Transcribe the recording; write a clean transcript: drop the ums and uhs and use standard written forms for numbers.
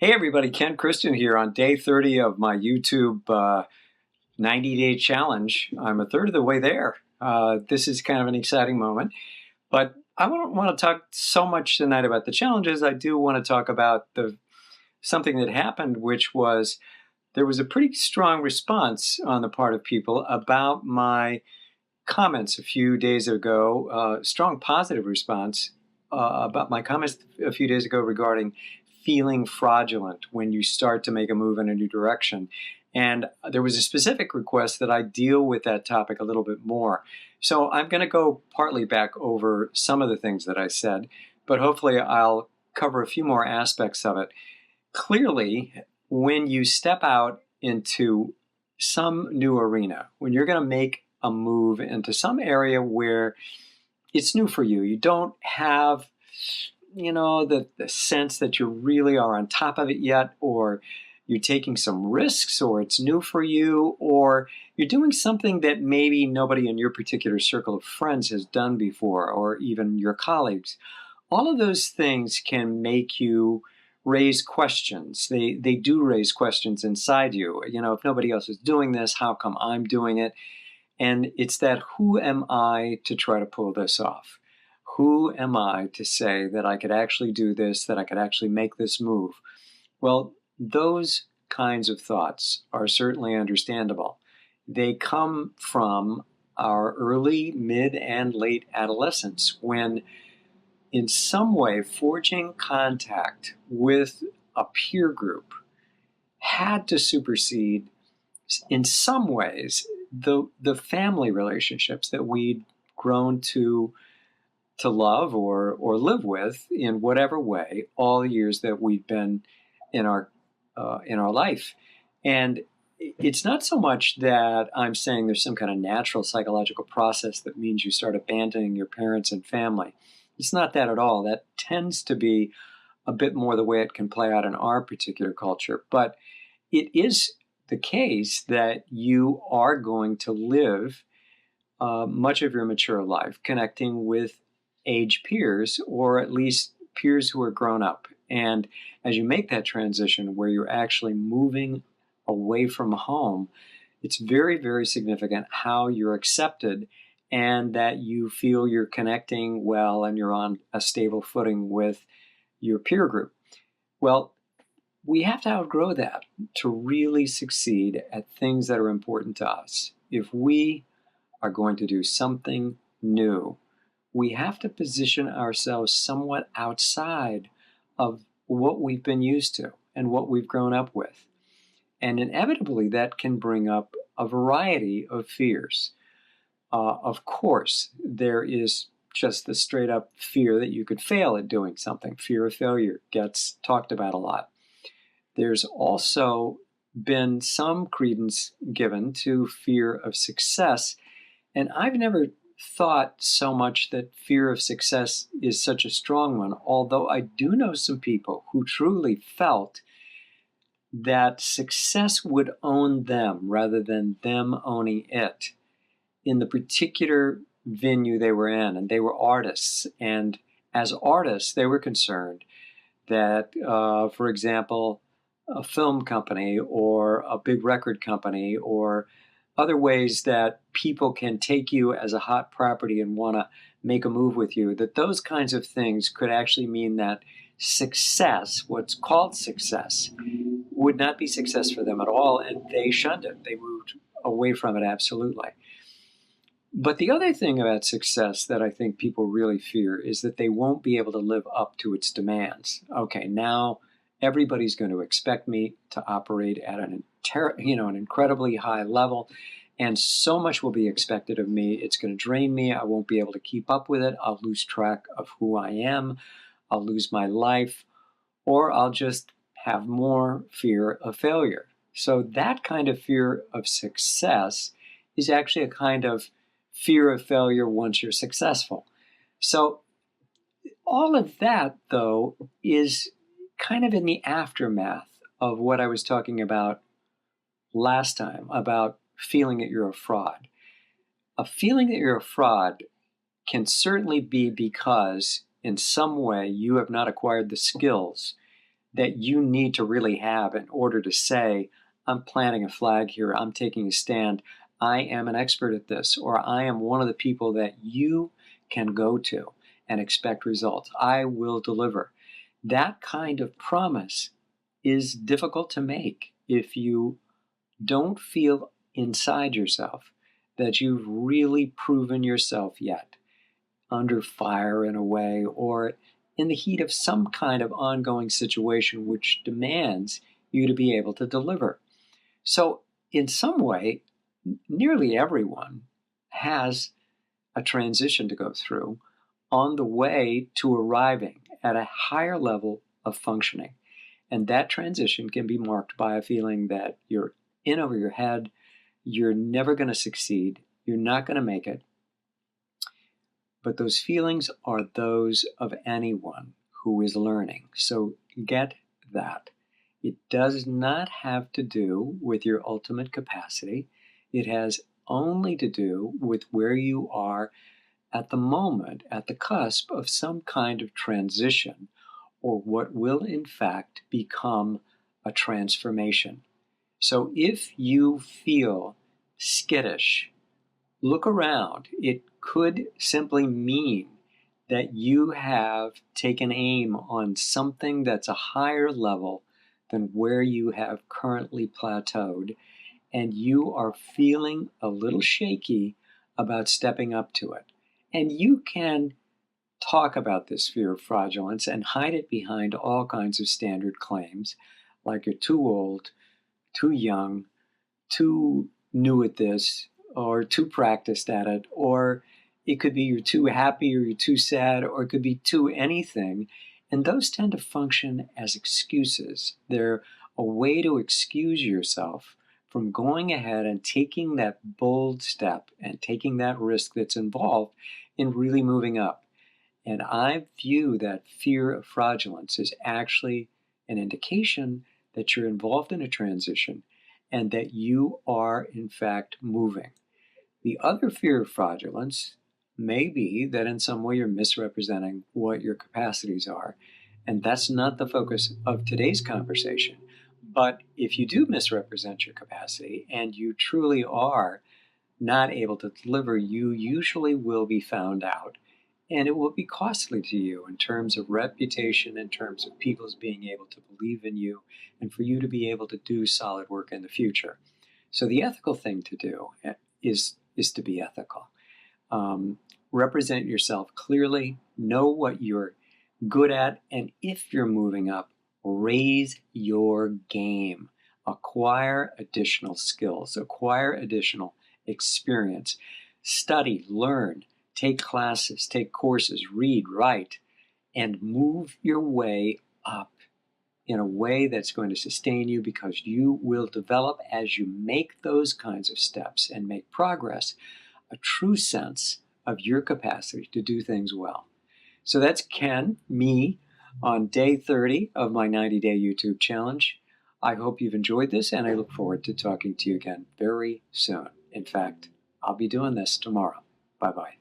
Hey everybody, Ken Christian here on day 30 of my YouTube 90-day challenge. I'm a third of the way there. This is kind of an exciting moment, but I don't want to talk so much tonight about the challenges. I do want to talk about something that happened, which was there was a pretty strong response on the part of people about my comments a few days ago, strong positive response about my comments a few days ago regarding feeling fraudulent when you start to make a move in a new direction. And there was a specific request that I deal with that topic a little bit more. So I'm going to go partly back over some of the things that I said, but hopefully I'll cover a few more aspects of it. Clearly, when you step out into some new arena, when you're going to make a move into some area where it's new for you, you don't have, the sense that you really are on top of it yet, or you're taking some risks, or it's new for you, or you're doing something that maybe nobody in your particular circle of friends has done before, or even your colleagues. All of those things can make you raise questions. They do raise questions inside you. If nobody else is doing this, how come I'm doing it? And it's that, who am I to try to pull this off? Who am I to say that I could actually do this, that I could actually make this move? Well, those kinds of thoughts are certainly understandable. They come from our early, mid, and late adolescence, when in some way forging contact with a peer group had to supersede, in some ways, the family relationships that we'd grown to love or live with in whatever way all the years that we've been in our life. And it's not so much that I'm saying there's some kind of natural psychological process that means you start abandoning your parents and family. It's not that at all. That tends to be a bit more the way it can play out in our particular culture. But it is the case that you are going to live much of your mature life connecting with age peers, or at least peers who are grown up. And as you make that transition where you're actually moving away from home, it's very, very significant how you're accepted and that you feel you're connecting well and you're on a stable footing with your peer group. Well, we have to outgrow that to really succeed at things that are important to us. If we are going to do something new, we have to position ourselves somewhat outside of what we've been used to and what we've grown up with. And inevitably, that can bring up a variety of fears. Of course, there is just the straight up fear that you could fail at doing something. Fear of failure gets talked about a lot. There's also been some credence given to fear of success. And I've never thought so much that fear of success is such a strong one, although I do know some people who truly felt that success would own them rather than them owning it in the particular venue they were in. And they were artists. And as artists, they were concerned that, for example, a film company or a big record company or other ways that people can take you as a hot property and want to make a move with you, that those kinds of things could actually mean that success, what's called success, would not be success for them at all, and they shunned it. They moved away from it absolutely. But the other thing about success that I think people really fear is that they won't be able to live up to its demands. Okay, now everybody's going to expect me to operate at an incredibly high level, and so much will be expected of me. It's going to drain me. I won't be able to keep up with it. I'll lose track of who I am. I'll lose my life, or I'll just have more fear of failure. So that kind of fear of success is actually a kind of fear of failure once you're successful. So all of that, though, is kind of in the aftermath of what I was talking about last time, about feeling that you're a fraud. A feeling that you're a fraud can certainly be because in some way you have not acquired the skills that you need to really have in order to say, I'm planting a flag here, I'm taking a stand, I am an expert at this, or I am one of the people that you can go to and expect results. I will deliver. That kind of promise is difficult to make if you don't feel inside yourself that you've really proven yourself yet, under fire in a way, or in the heat of some kind of ongoing situation which demands you to be able to deliver. So, in some way, nearly everyone has a transition to go through on the way to arriving at a higher level of functioning. And that transition can be marked by a feeling that you're in over your head, you're never going to succeed, you're not going to make it. But those feelings are those of anyone who is learning. So get that. It does not have to do with your ultimate capacity. It has only to do with where you are at the moment, at the cusp of some kind of transition, or what will in fact become a transformation. So if you feel skittish, look around. It could simply mean that you have taken aim on something that's a higher level than where you have currently plateaued, and you are feeling a little shaky about stepping up to it. And you can talk about this fear of fraudulence and hide it behind all kinds of standard claims, like you're too old, too young, too new at this, or too practiced at it, or it could be you're too happy or you're too sad, or it could be too anything. And those tend to function as excuses. They're a way to excuse yourself from going ahead and taking that bold step and taking that risk that's involved in really moving up. And I view that fear of fraudulence as actually an indication that you're involved in a transition and that you are, in fact, moving. The other fear of fraudulence may be that in some way you're misrepresenting what your capacities are. And that's not the focus of today's conversation. But if you do misrepresent your capacity and you truly are not able to deliver, you usually will be found out. And it will be costly to you in terms of reputation, in terms of people's being able to believe in you, and for you to be able to do solid work in the future. So the ethical thing to do is to be ethical. Represent yourself clearly, know what you're good at, and if you're moving up, raise your game. Acquire additional skills, acquire additional experience. Study, learn, take classes, take courses, read, write, and move your way up in a way that's going to sustain you, because you will develop, as you make those kinds of steps and make progress, a true sense of your capacity to do things well. So that's Ken, me, on day 30 of my 90-day YouTube challenge. I hope you've enjoyed this, and I look forward to talking to you again very soon. In fact, I'll be doing this tomorrow. Bye-bye.